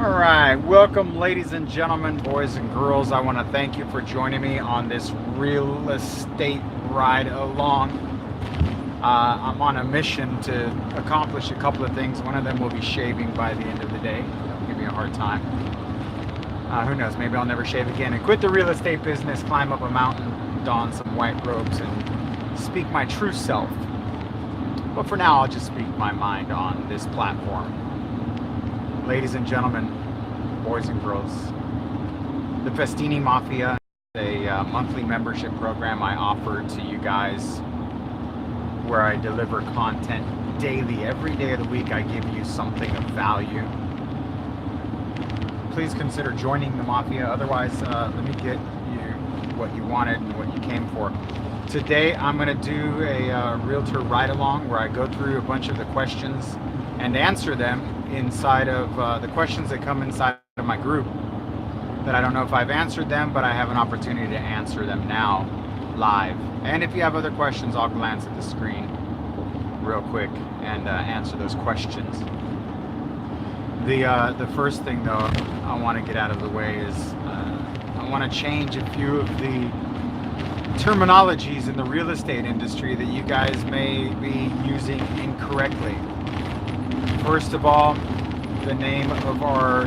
All right, welcome, ladies and gentlemen, boys and girls. I want to thank you for joining me on this real estate ride along. I'm on a mission to accomplish a couple of things. One of them will be shaving by the end of the day. Don't give me a hard time. Who knows? Maybe I'll never shave again and quit the real estate business, climb up a mountain, don some white robes, and speak my true self. But for now, I'll just speak my mind on this platform. Ladies and gentlemen, boys and girls, the Festini Mafia, a monthly membership program I offer to you guys where I deliver content daily. Every day of the week I give you something of value. Please consider joining the Mafia. Otherwise, let me get you what you wanted and what you came for. Today I'm going to do a realtor ride-along where I go through a bunch of the questions and answer them inside of the questions that come inside of my group that I don't know if I've answered them, but I have an opportunity to answer them now live. And if you have other questions, I'll glance at the screen real quick and answer those questions. The first thing though I want to get out of the way is I want to change a few of the terminologies in the real estate industry that you guys may be using incorrectly. First of all, the name of our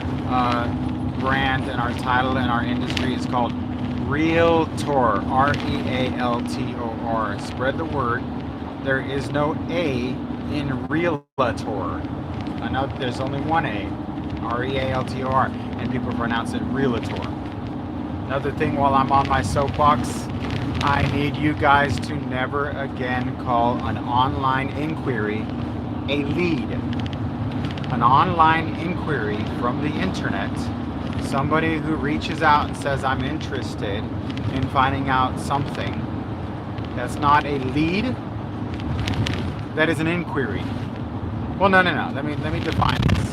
brand and our title in our industry is called Realtor, R-E-A-L-T-O-R. Spread the word. There is no A in Realtor. I know there's only one A, R-E-A-L-T-O-R, and people pronounce it Realtor. Another thing while I'm on my soapbox, I need you guys to never again call an online inquiry a lead. An online inquiry from the internet, somebody who reaches out and says, I'm interested in finding out something, that's not a lead, that is an inquiry. Well, no. Let me define this.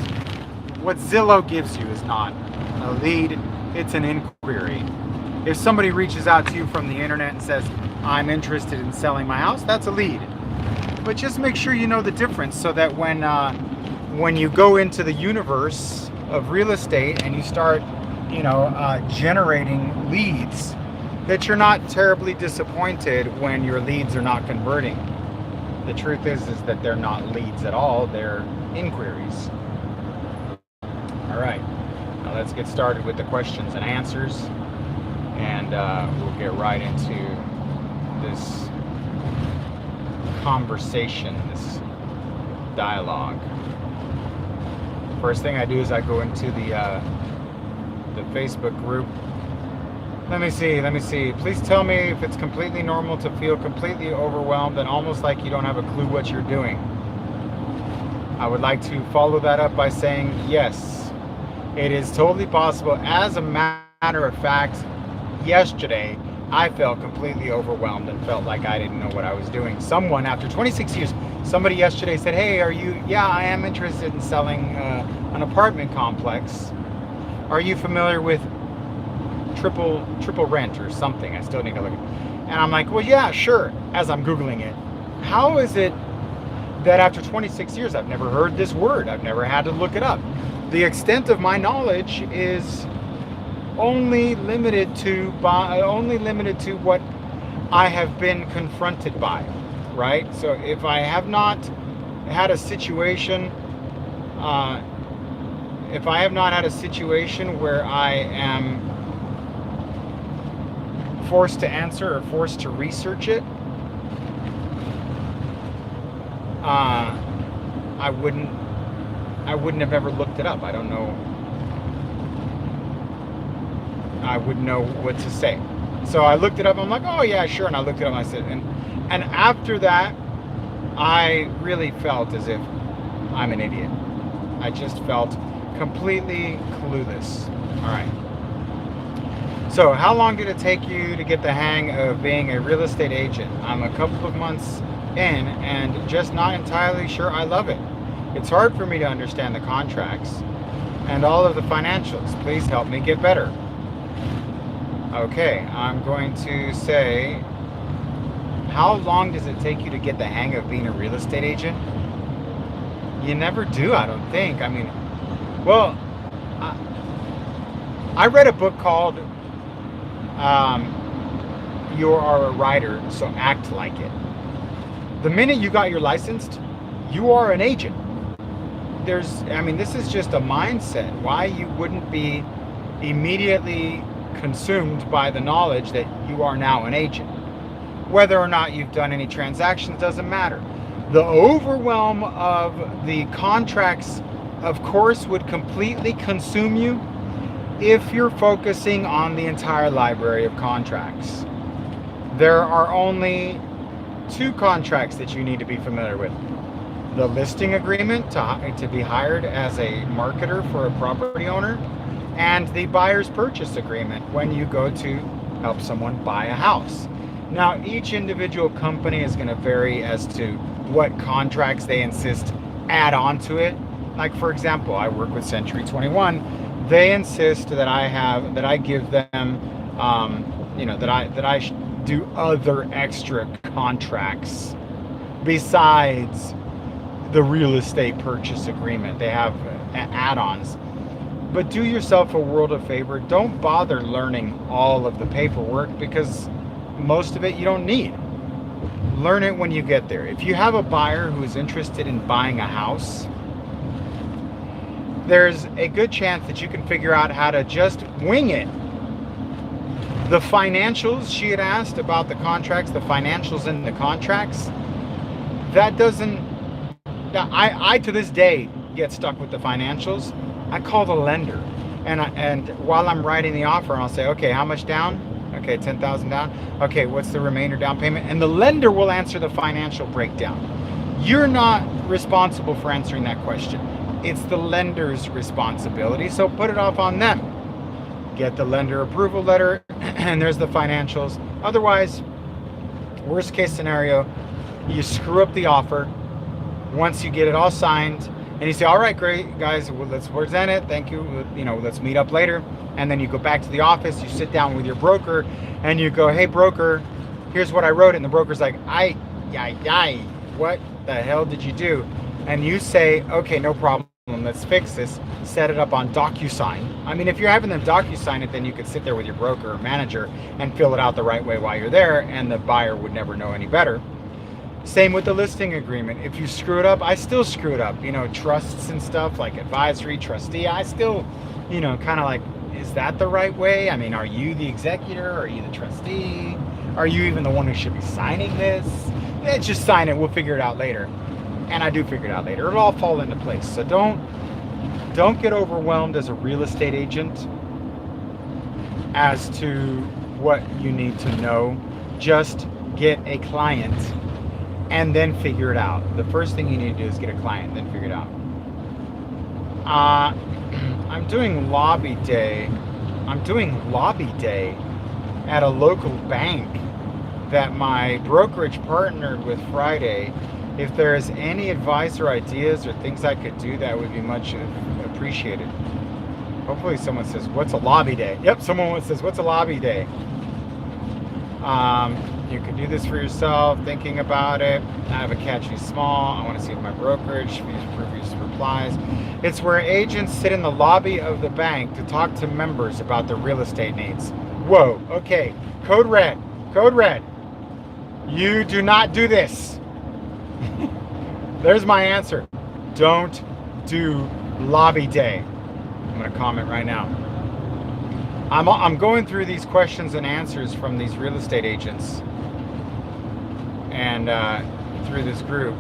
What Zillow gives you is not a lead, it's an inquiry. If somebody reaches out to you from the internet and says, I'm interested in selling my house, that's a lead. But just make sure you know the difference so that when you go into the universe of real estate and you start, generating leads, that you're not terribly disappointed when your leads are not converting. The truth is that they're not leads at all, they're inquiries. All right, now let's get started with the questions and answers, and we'll get right into this conversation, this dialogue. First thing I do is I go into the Facebook group. Let me see. Please tell me if it's completely normal to feel completely overwhelmed and almost like you don't have a clue what you're doing. I would like to follow that up by saying yes, it is totally possible. As a matter of fact, yesterday I felt completely overwhelmed and felt like I didn't know what I was doing. Someone, after 26 years, somebody yesterday said, hey, I am interested in selling an apartment complex. Are you familiar with triple rent or something? I still need to look at it. And I'm like, well, yeah, sure, as I'm Googling it. How is it that after 26 years, I've never heard this word? I've never had to look it up. The extent of my knowledge is only limited to what I have been confronted by, right? So if I have not had a situation, where I am forced to answer or forced to research it, I wouldn't have ever looked it up. I wouldn't know what to say. So I looked it up. I'm like, oh yeah, sure. And I looked it up. And I said, and after that, I really felt as if I'm an idiot. I just felt completely clueless. All right. So how long did it take you to get the hang of being a real estate agent? I'm a couple of months in and just not entirely sure I love it. It's hard for me to understand the contracts and all of the financials. Please help me get better. Okay, I'm going to say, how long does it take you to get the hang of being a real estate agent? You never do, I don't think. I mean, well, I read a book called You Are a Rider, so Act Like It. The minute you got your license, you are an agent. This is just a mindset. Why you wouldn't be immediately consumed by the knowledge that you are now an agent. Whether or not you've done any transactions doesn't matter. The overwhelm of the contracts, of course, would completely consume you if you're focusing on the entire library of contracts. There are only 2 contracts that you need to be familiar with. The listing agreement to be hired as a marketer for a property owner, and the buyer's purchase agreement when you go to help someone buy a house. Now, each individual company is going to vary as to what contracts they insist add on to it. Like, for example, I work with Century 21. They insist that I give them, that I do other extra contracts besides the real estate purchase agreement. They have add-ons. But do yourself a world of favor. Don't bother learning all of the paperwork, because most of it you don't need. Learn it when you get there. If you have a buyer who is interested in buying a house, there's a good chance that you can figure out how to just wing it. The financials, she had asked about the contracts, the financials in the contracts, that doesn't, I to this day get stuck with the financials. I call the lender, and while I'm writing the offer, I'll say, okay, how much down? Okay, 10,000 down. Okay, what's the remainder down payment? And the lender will answer the financial breakdown. You're not responsible for answering that question. It's the lender's responsibility, so put it off on them. Get the lender approval letter, and there's the financials. Otherwise, worst case scenario, you screw up the offer. Once you get it all signed, and you say, all right, great, guys, well, let's present it. Thank you. Let's meet up later. And then you go back to the office, you sit down with your broker, and you go, hey, broker, here's what I wrote. And the broker's like, what the hell did you do? And you say, okay, no problem. Let's fix this. Set it up on DocuSign. I mean, if you're having them DocuSign it, then you could sit there with your broker or manager and fill it out the right way while you're there, and the buyer would never know any better. Same with the listing agreement. If you screw it up, I still screw it up. Trusts and stuff like advisory, trustee, I still, kind of like, is that the right way? I mean, are you the executor? Are you the trustee? Are you even the one who should be signing this? Just sign it. We'll figure it out later. And I do figure it out later. It'll all fall into place. So don't get overwhelmed as a real estate agent as to what you need to know. Just get a client and then figure it out. The first thing you need to do is get a client, then figure it out. I'm doing lobby day at a local bank that my brokerage partnered with Friday. If there is any advice or ideas or things I could do, that would be much appreciated. Hopefully someone says, what's a lobby day? Yep, someone says, what's a lobby day? You can do this for yourself, thinking about it. I have a catchy small. I want to see if my brokerage previous replies. It's where agents sit in the lobby of the bank to talk to members about their real estate needs. Whoa, okay. Code red. You do not do this. There's my answer. Don't do lobby day. I'm going to comment right now. I'm going through these questions and answers from these real estate agents and through this group.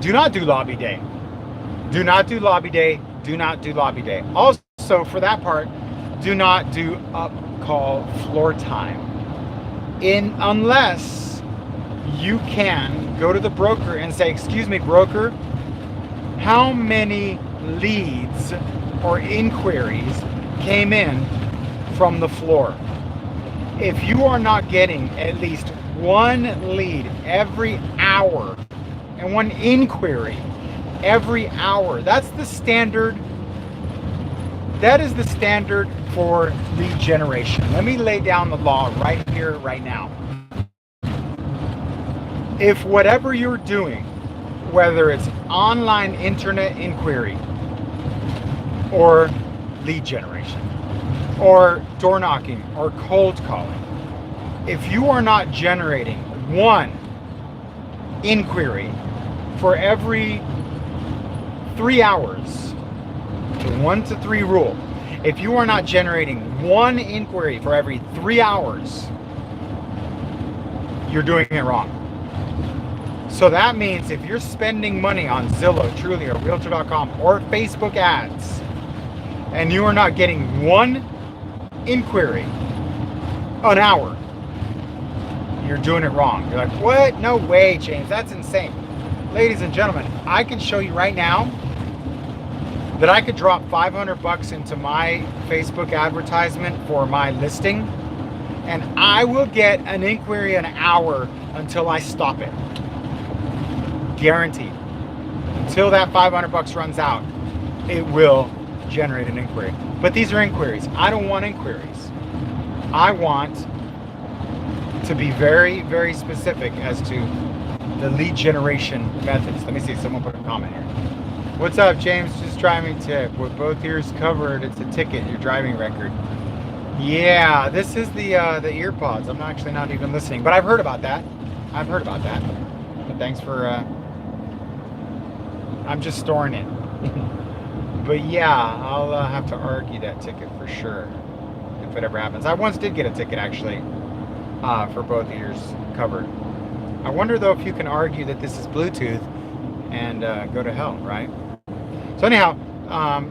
Do not do lobby day. Do not do lobby day. Do not do lobby day. Also, for that part, do not do up call floor time. Unless you can go to the broker and say, excuse me, broker, how many leads or inquiries came in from the floor? If you are not getting at least one lead every hour and one inquiry every hour, that's the standard. That is the standard for lead generation. Let me lay down the law right here, right now. If whatever you're doing, whether it's online internet inquiry or lead generation or door knocking or cold calling. If you are not generating one inquiry for every 3 hours, the 1 to 3 rule, if you are not generating one inquiry for every 3 hours, you're doing it wrong. So that means if you're spending money on Zillow, Trulia, Realtor.com, or Facebook ads, and you are not getting one inquiry an hour, you're doing it wrong. You're like, what? No way, James. That's insane. Ladies and gentlemen, I can show you right now that I could drop $500 into my Facebook advertisement for my listing, and I will get an inquiry an hour until I stop it. Guaranteed. Until that $500 runs out, it will generate an inquiry. But these are inquiries. I don't want inquiries. I want to be very, very specific as to the lead generation methods. Let me see, someone put a comment here. What's up, James? Just driving tip. With both ears covered, it's a ticket, your driving record. Yeah, this is the ear pods. I'm actually not even listening, but I've heard about that. But thanks for, I'm just storing it. But yeah, I'll have to argue that ticket for sure, if it ever happens. I once did get a ticket, actually, for both ears covered. I wonder, though, if you can argue that this is Bluetooth and go to hell, right? So anyhow,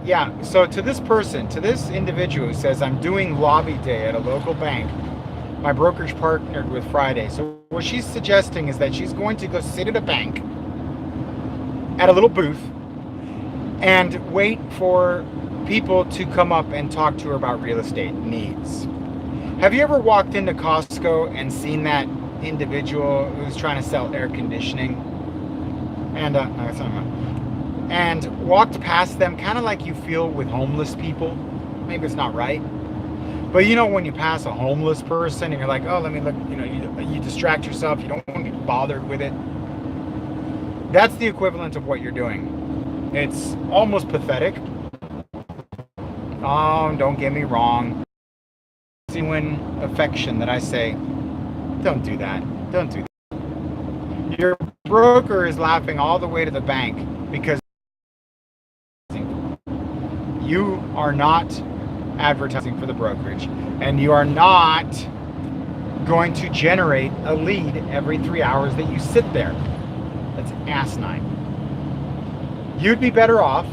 yeah, so to this person, to this individual who says, I'm doing lobby day at a local bank, my brokerage partnered with Friday. So what she's suggesting is that she's going to go sit at a bank at a little booth and wait for people to come up and talk to her about real estate needs. Have you ever walked into Costco and seen that individual who's trying to sell air conditioning and walked past them, kind of like you feel with homeless people? Maybe it's not right, but you know, when you pass a homeless person and you're like, oh, let me look, you know, you distract yourself, you don't want to get bothered with it. That's the equivalent of what you're doing. It's almost pathetic. Oh, don't get me wrong. Genuine affection that I say, don't do that. Don't do that. Your broker is laughing all the way to the bank because you are not advertising for the brokerage, and you are not going to generate a lead every 3 hours that you sit there. That's asinine. You'd be better off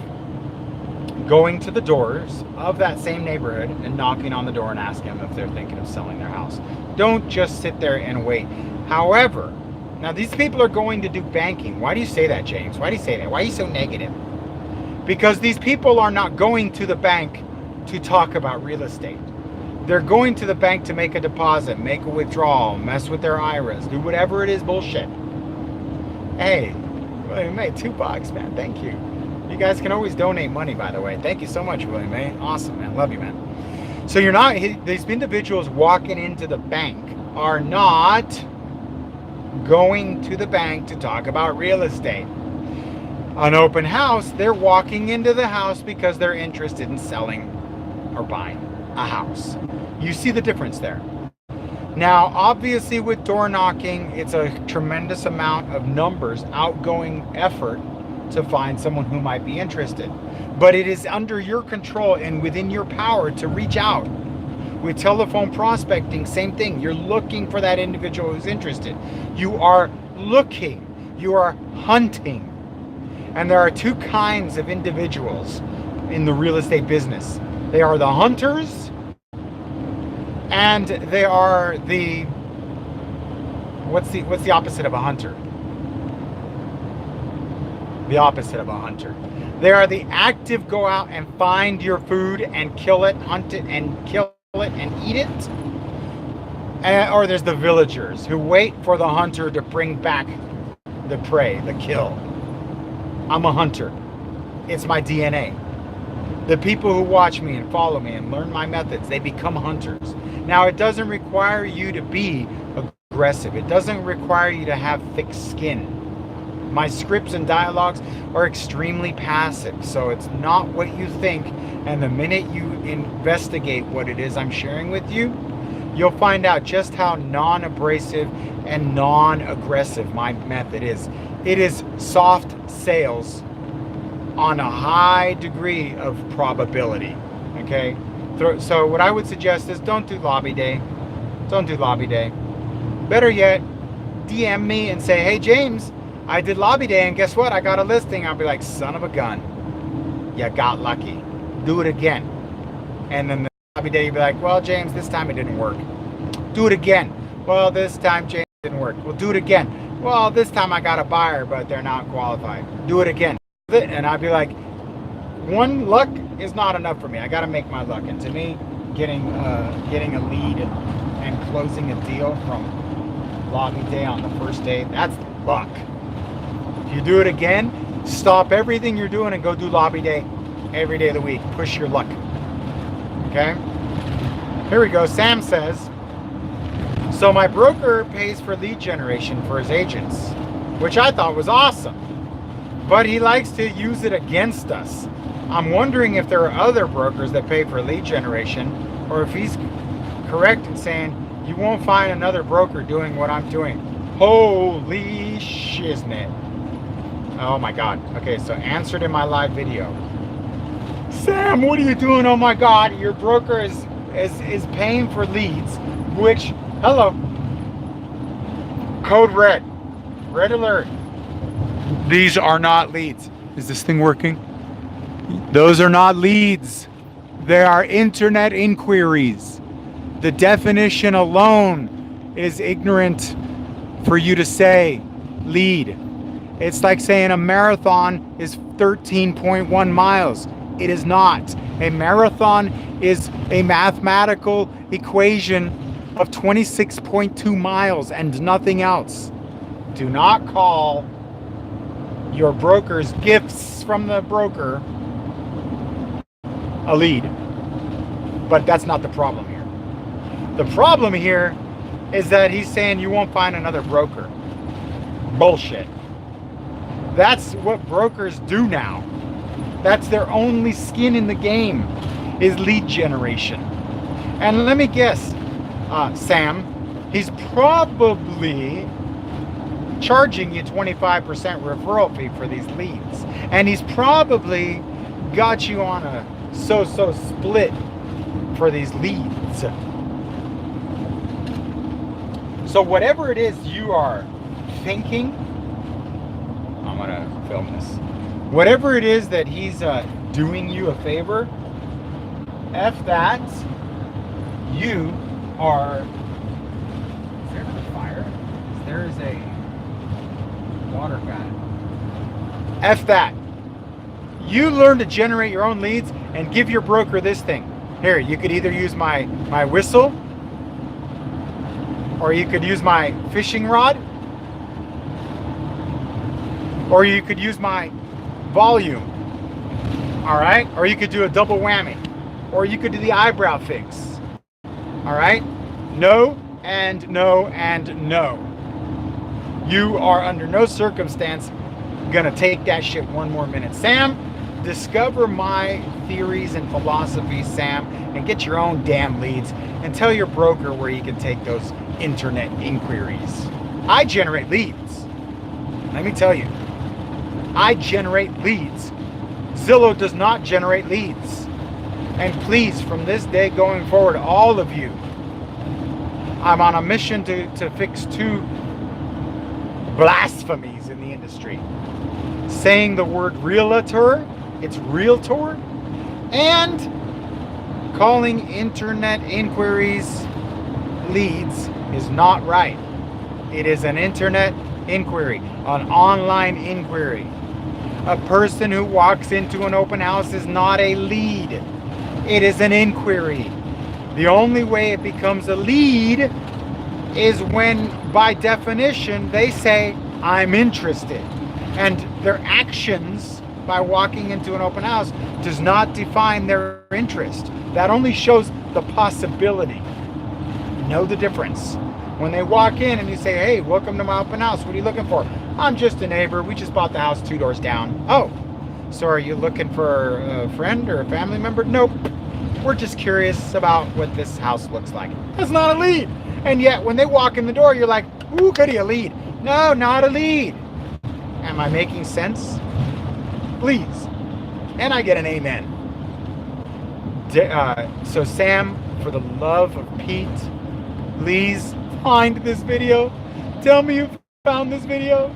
going to the doors of that same neighborhood and knocking on the door and asking them if they're thinking of selling their house. Don't just sit there and wait. However, now these people are going to do banking. Why do you say that, James? Why do you say that? Why are you so negative? Because these people are not going to the bank to talk about real estate. They're going to the bank to make a deposit, make a withdrawal, mess with their IRAs, do whatever it is bullshit. Hey, William May, $2, man. Thank you. You guys can always donate money, by the way. Thank you so much, William May. Awesome, man. Love you, man. So you're not, these individuals walking into the bank are not going to the bank to talk about real estate. An open house, they're walking into the house because they're interested in selling or buying a house. You see the difference there. Now, obviously with door knocking, it's a tremendous amount of numbers, outgoing effort to find someone who might be interested. But it is under your control and within your power to reach out. With telephone prospecting, same thing. You're looking for that individual who's interested. You are looking, you are hunting. And there are two kinds of individuals in the real estate business. They are the hunters, and they are the, what's the opposite of a hunter? The opposite of a hunter. They are the active, go out and find your food and kill it, hunt it and kill it and eat it. Or there's the villagers who wait for the hunter to bring back the prey, the kill. I'm a hunter. It's my DNA. The people who watch me and follow me and learn my methods, they become hunters. Now, it doesn't require you to be aggressive. It doesn't require you to have thick skin. My scripts and dialogues are extremely passive, so it's not what you think. And the minute you investigate what it is I'm sharing with you, you'll find out just how non-abrasive and non-aggressive my method is. It is soft sales on a high degree of probability, okay? So what I would suggest is don't do lobby day. Don't do lobby day. Better yet, DM me and say, hey, James, I did lobby day and guess what? I got a listing. I'll be like, son of a gun. You got lucky. Do it again. And then the lobby day, you'll be like, well, James, this time it didn't work. Do it again. Well, this time, James, it didn't work. Well, do it again. Well, this time I got a buyer, but they're not qualified. Do it again. And I'd be like, one luck is not enough for me. I got to make my luck. And to me, getting a lead and closing a deal from lobby day on the first day, that's luck. If you do it again, stop everything you're doing and go do lobby day every day of the week. Push your luck. Okay? Here we go. Sam says, so my broker pays for lead generation for his agents, which I thought was awesome, but he likes to use it against us. I'm wondering if there are other brokers that pay for lead generation, or if he's correct in saying you won't find another broker doing what I'm doing. Holy shiznit. Oh my God. Okay, so answered in my live video. Sam, what are you doing? Oh my God, your broker is paying for leads, which, hello, code red, red alert. These are not leads. Is this thing working? Those are not leads. They are internet inquiries. The definition alone is ignorant for you to say lead. It's like saying a marathon is 13.1 miles. It is not. A marathon is a mathematical equation of 26.2 miles and nothing else. Do not call your broker's gifts from the broker a lead. But that's not the problem here. The problem here is that he's saying you won't find another broker. Bullshit. That's what brokers do now. That's their only skin in the game, is lead generation. And let me guess, Sam, he's probably charging you 25% referral fee for these leads. And he's probably got you on a so-so split for these leads. So whatever it is you are thinking, I'm gonna film this. Whatever it is that he's doing you a favor, F that. You are. Is there a fire? There is a water fan. F that. You learn to generate your own leads and give your broker this thing. Here, you could either use my whistle, or you could use my fishing rod, or you could use my volume. All right? Or you could do a double whammy, or you could do the eyebrow fix. All right? No and no and no. You are under no circumstance gonna take that shit one more minute. Sam, discover my theories and philosophies, Sam, and get your own damn leads and tell your broker where you can take those internet inquiries. I generate leads. Let me tell you, I generate leads. Zillow does not generate leads. And please, from this day going forward, all of you, I'm on a mission to fix two blasphemies in the industry. Saying the word realtor, it's realtor, and calling internet inquiries leads is not right. It is an internet inquiry, an online inquiry. A person who walks into an open house is not a lead. It is an inquiry. The only way it becomes a lead is when, by definition, they say, I'm interested. And their actions by walking into an open house does not define their interest. That only shows the possibility. Know the difference. When they walk in and you say, hey, welcome to my open house, what are you looking for? I'm just a neighbor. We just bought the house 2 doors down. Oh, so are you looking for a friend or a family member? Nope. We're just curious about what this house looks like. That's not a lead. And yet when they walk in the door, you're like, ooh, goody, a lead. No, not a lead. Am I making sense? Please. And I get an amen. So Sam, for the love of Pete, please find this video. Tell me you found this video.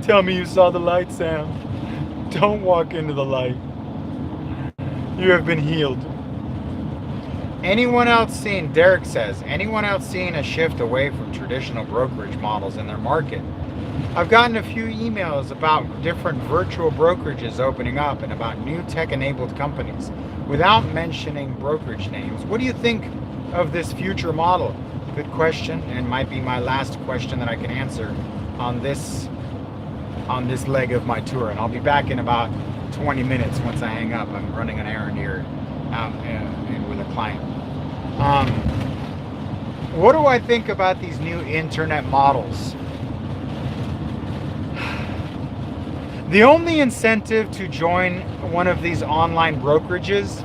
Tell me you saw the light, Sam. Don't walk into the light. You have been healed. Anyone else seen, Derek says, anyone else seeing a shift away from traditional brokerage models in their market? I've gotten a few emails about different virtual brokerages opening up and about new tech-enabled companies without mentioning brokerage names. What do you think of this future model? Good question, and might be my last question that I can answer on this leg of my tour. And I'll be back in about 20 minutes once I hang up. I'm running an errand here out with a client. What do I think about these new internet models? The only incentive to join one of these online brokerages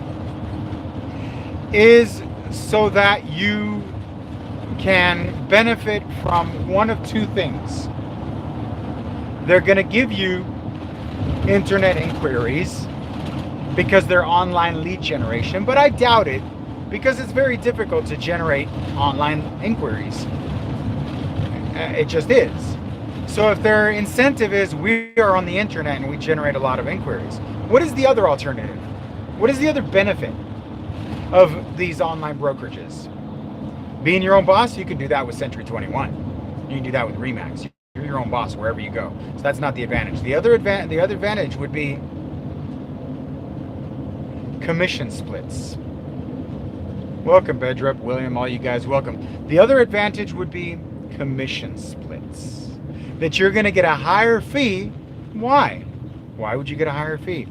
is so that you can benefit from one of two things. They're going to give you internet inquiries because they're online lead generation, but I doubt it because it's very difficult to generate online inquiries. It just is. So if their incentive is we are on the internet and we generate a lot of inquiries, what is the other alternative? What is the other benefit of these online brokerages? Being your own boss, you can do that with Century 21. You can do that with Remax. You're your own boss wherever you go. So that's not the advantage. The other advantage would be commission splits. Welcome, Bedrup, William, all you guys, welcome. The other advantage would be commission splits. That you're going to get a higher fee. Why? Why would you get a higher fee?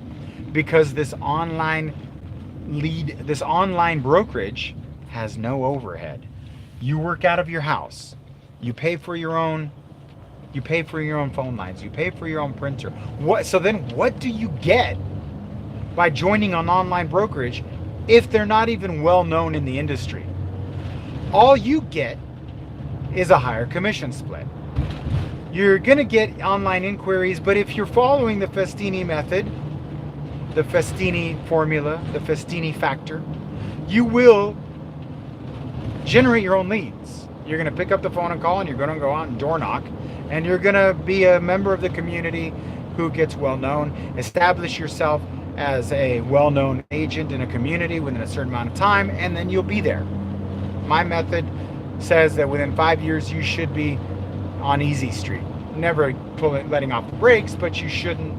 Because this online brokerage has no overhead. You work out of your house. You pay for your own phone lines. You pay for your own printer. So then what do you get by joining an online brokerage if they're not even well known in the industry? All you get is a higher commission split. You're going to get online inquiries, but if you're following the Festini method, the Festini formula, the Festini factor, you will generate your own leads. You're going to pick up the phone and call, and you're going to go out and door knock, and you're going to be a member of the community who gets well known. Establish yourself as a well-known agent in a community within a certain amount of time, and then you'll be there. My method says that within 5 years you should be on easy street. Never letting off the brakes, but you shouldn't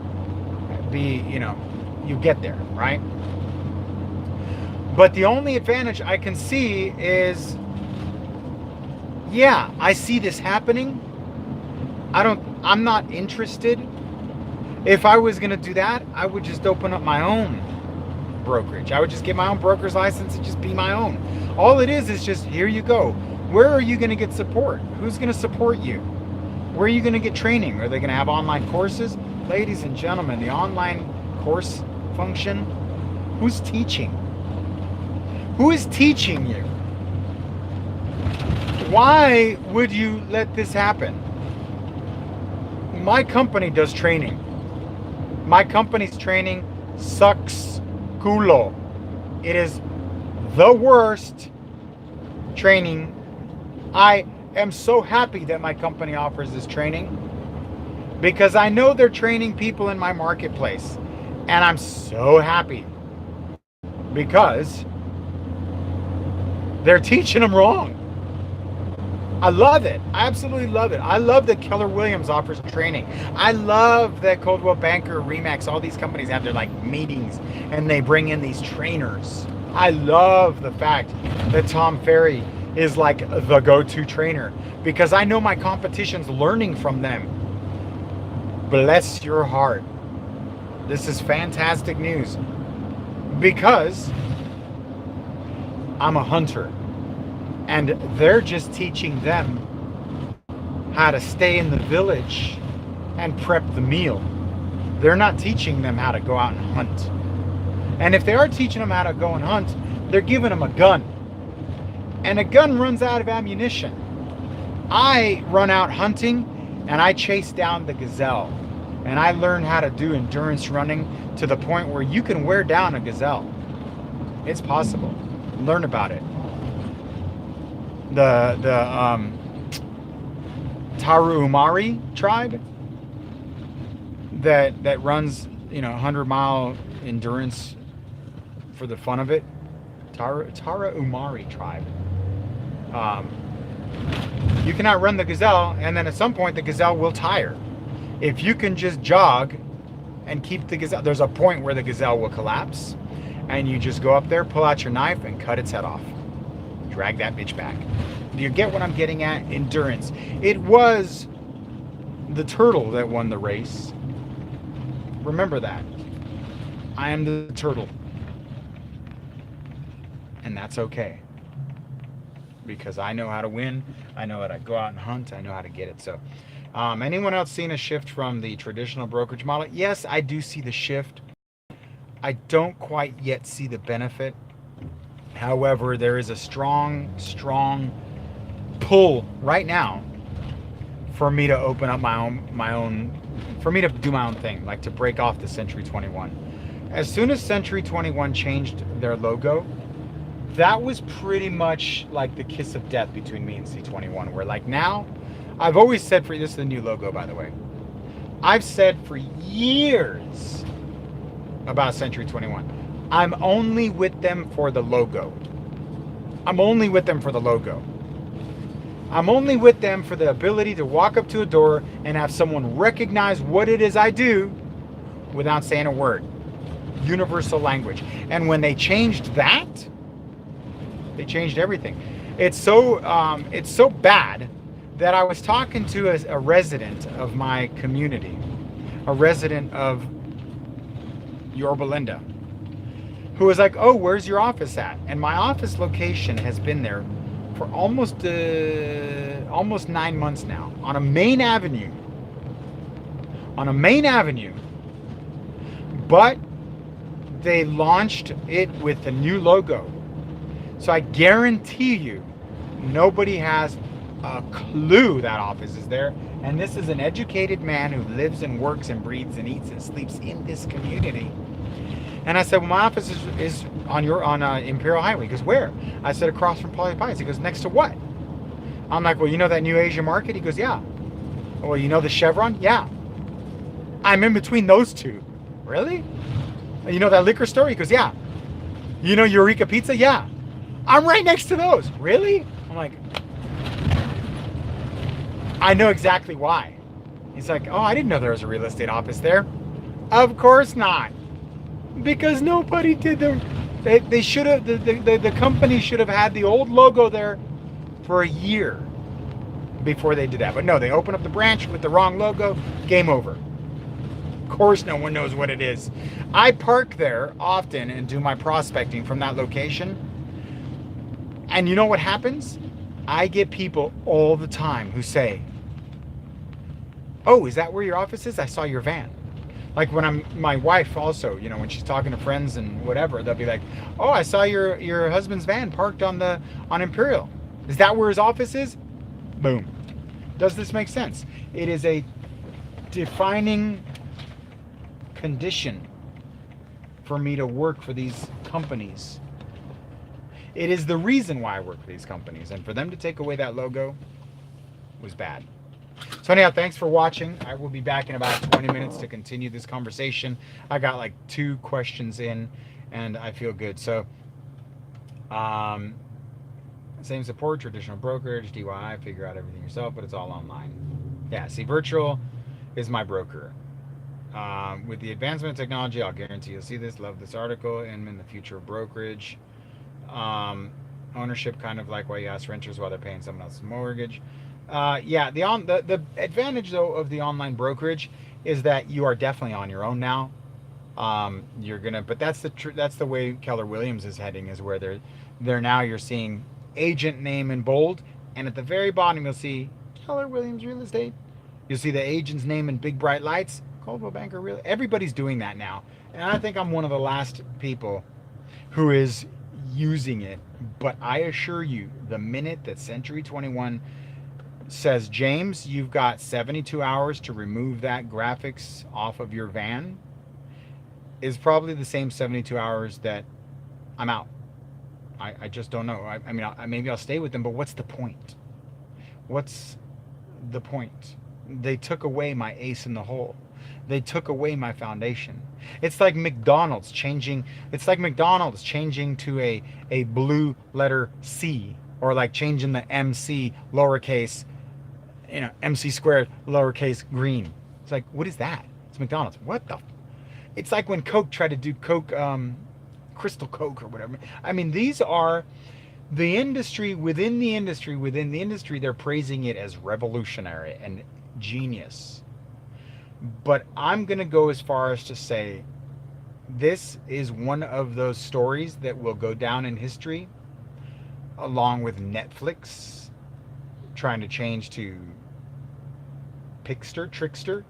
be, you get there, right? But the only advantage I can see is, yeah, I see this happening. I'm not interested. If I was going to do that, I would just open up my own brokerage. I would just get my own broker's license and just be my own. All it is just, here you go. Where are you going to get support? Who's going to support you? Where are you going to get training? Are they going to have online courses? Ladies and gentlemen, the online course function, who's teaching? Who is teaching you? Why would you let this happen? My company does training. My company's training sucks culo. It is the worst training. I am so happy that my company offers this training because I know they're training people in my marketplace, and I'm so happy because they're teaching them wrong. I love it. I absolutely love it. I love that Keller Williams offers training. I love that Coldwell Banker, Remax, all these companies have their meetings and they bring in these trainers. I love the fact that Tom Ferry is the go-to trainer because I know my competition's learning from them. Bless your heart. This is fantastic news because I'm a hunter. And they're just teaching them how to stay in the village and prep the meal. They're not teaching them how to go out and hunt. And if they are teaching them how to go and hunt, they're giving them a gun. And a gun runs out of ammunition. I run out hunting and I chase down the gazelle. And I learn how to do endurance running to the point where you can wear down a gazelle. It's possible. Learn about it. The Tarahumara tribe that runs, 100-mile endurance for the fun of it. Tarahumara tribe. You can outrun the gazelle, and then at some point the gazelle will tire. If you can just jog and keep the gazelle, there's a point where the gazelle will collapse, and you just go up there, pull out your knife, and cut its head off. Drag that bitch back. Do you get what I'm getting at? Endurance. It was the turtle that won the race. Remember that. I am the turtle. And that's okay. Because I know how to win. I know how to go out and hunt. I know how to get it. So, anyone else seen a shift from the traditional brokerage model? Yes, I do see the shift. I don't quite yet see the benefit. However, there is a strong pull right now for me to open up my own, for me to do my own thing, like to break off the Century 21. As soon as Century 21 changed their logo, that was pretty much like the kiss of death between me and C21, where like now, I've always said this is the new logo, by the way. I've said for years about Century 21. I'm only with them for the logo. I'm only with them for the logo. I'm only with them for the ability to walk up to a door and have someone recognize what it is I do without saying a word. Universal language. And when they changed that, they changed everything. It's so bad that I was talking to a resident of my community, a resident of Yorba Linda, who was like, "Oh, where's your office at?" And my office location has been there for almost 9 months now, on a main avenue. On a main avenue. But they launched it with a new logo. So I guarantee you, nobody has a clue that office is there. And this is an educated man who lives and works and breathes and eats and sleeps in this community. And I said, "Well, my office is on Imperial Highway." He goes, "Where?" I said, "Across from Polly Pies." He goes, "Next to what?" I'm like, "Well, you know that new Asia market?" He goes, "Yeah." "Well, you know the Chevron?" "Yeah." "I'm in between those two." "Really?" "You know that liquor store?" He goes, "Yeah." "You know Eureka Pizza?" "Yeah." "I'm right next to those." "Really?" I'm like, "I know exactly why." He's like, "Oh, I didn't know there was a real estate office there." Of course not. Because nobody did they should have, the company should have had the old logo there for a year before they did that. But no, they opened up the branch with the wrong logo, game over. Of course no one knows what it is. I park there often and do my prospecting from that location. And you know what happens? I get people all the time who say, "Oh, is that where your office is? I saw your van." Like when my wife also, when she's talking to friends and whatever, they'll be like, "Oh, I saw your husband's van parked on Imperial. Is that where his office is?" Boom. Does this make sense? It is a defining condition for me to work for these companies. It is the reason why I work for these companies, and for them to take away that logo was bad. So anyhow, thanks for watching. I will be back in about 20 minutes to continue this conversation. I got like 2 questions in, and I feel good. So, same support, traditional brokerage, DIY, figure out everything yourself, but it's all online. Yeah, see, virtual is my broker. With the advancement of technology, I'll guarantee you'll see this. Love this article. And in the future of brokerage. Ownership, kind of like why you ask renters while they're paying someone else's mortgage. Yeah, the advantage though of the online brokerage is that you are definitely on your own now. But that's the way Keller Williams is heading, is where they're now, you're seeing agent name in bold, and at the very bottom you'll see Keller Williams Real Estate, You'll see the agent's name in big bright lights. Coldwell Banker, really? Everybody's doing that now. And I think I'm one of the last people who is using it. But I assure you, the minute that Century 21 says, James, you've got 72 hours to remove that graphics off of your van, is probably the same 72 hours that I'm out. I just don't know. I mean, maybe I'll stay with them, but what's the point? What's the point? They took away my ace in the hole. They took away my foundation. It's like McDonald's changing. It's like McDonald's changing to a blue letter C, or like changing the MC lowercase, MC squared lowercase green. It's like, what is that? It's McDonald's. What the? It's like when Coke tried to do Coke, Crystal Coke or whatever. I mean, these are the industry within the industry within the industry. They're praising it as revolutionary and genius. But I'm going to go as far as to say this is one of those stories that will go down in history, along with Netflix trying to change to Trickster.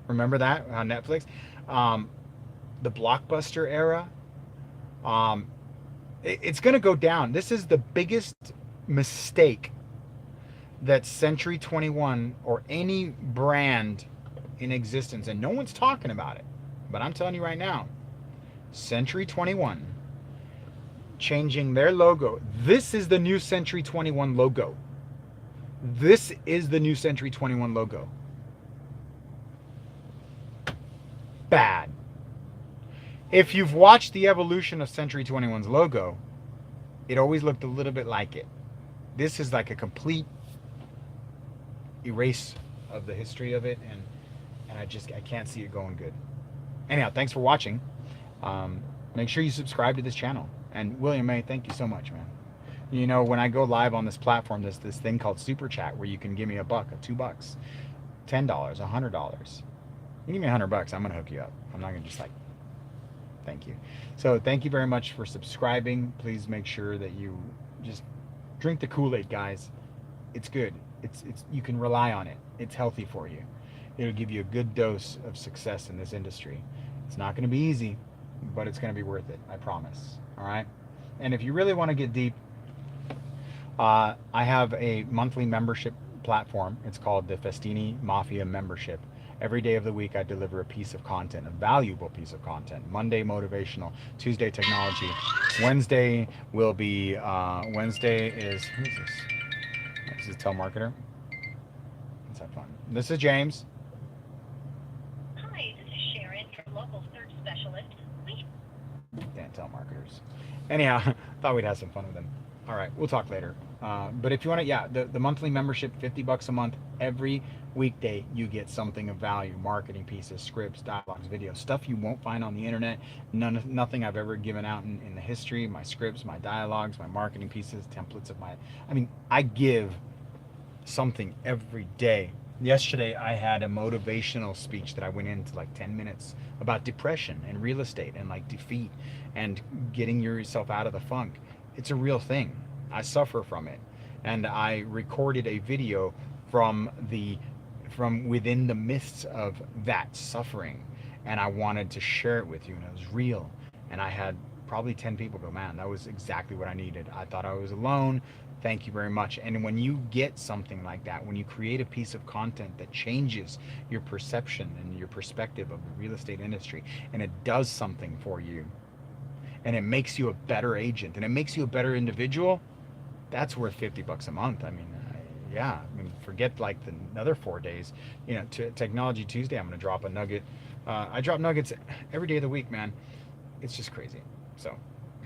Remember that on Netflix? The Blockbuster era. It's going to go down. This is the biggest mistake that Century 21 or any brand in existence, and no one's talking about it, but I'm telling you right now, Century 21 changing their logo. This is the new Century 21 logo. This is the new Century 21 logo. Bad. If you've watched the evolution of Century 21's logo, it always looked a little bit like it. This is like a complete erase of the history of it, and I can't see it going good. Anyhow, thanks for watching. Make sure you subscribe to this channel. And William May, thank you so much, man. You know, when I go live on this platform, there's this thing called Super Chat where you can give me $1, $2, $10, $100. You give me $100, I'm gonna hook you up. I'm not gonna just like, thank you. So thank you very much for subscribing. Please make sure that you just drink the Kool-Aid, guys. It's good. It's you can rely on it. It's healthy for you. It'll give you a good dose of success in this industry. It's not going to be easy, but it's going to be worth it. I promise. All right. And if you really want to get deep, I have a monthly membership platform. It's called the Festini Mafia Membership. Every day of the week, I deliver a piece of content, a valuable piece of content. Monday, motivational. Tuesday, technology. Wednesday will be, Wednesday is, who is this? This is a telemarketer. Let's have fun. This is James. Hi, this is Sharon, your local search specialist. Damn telemarketers. Anyhow, thought we'd have some fun with them. All right, we'll talk later. But if you want to, yeah, the monthly membership, $50 a month. Every weekday, you get something of value: marketing pieces, scripts, dialogues, videos, stuff you won't find on the internet. Nothing I've ever given out in the history. My scripts, my dialogues, my marketing pieces, templates of my. I mean, I give something every day. Yesterday, I had a motivational speech that I went into like 10 minutes about depression and real estate and like defeat and getting yourself out of the funk. It's a real thing. I suffer from it. And I recorded a video from within the midst of that suffering. And I wanted to share it with you, and it was real. And I had probably 10 people go, man, that was exactly what I needed. I thought I was alone. Thank you very much. And when you get something like that, when you create a piece of content that changes your perception and your perspective of the real estate industry, and it does something for you, and it makes you a better agent, and it makes you a better individual, that's worth $50 a month. I mean, yeah, I mean, forget like the other 4 days. You know, Technology Tuesday, I'm going to drop a nugget. I drop nuggets every day of the week, man. It's just crazy. So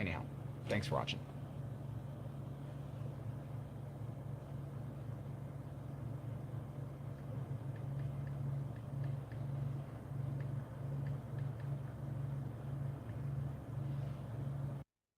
anyhow, thanks for watching.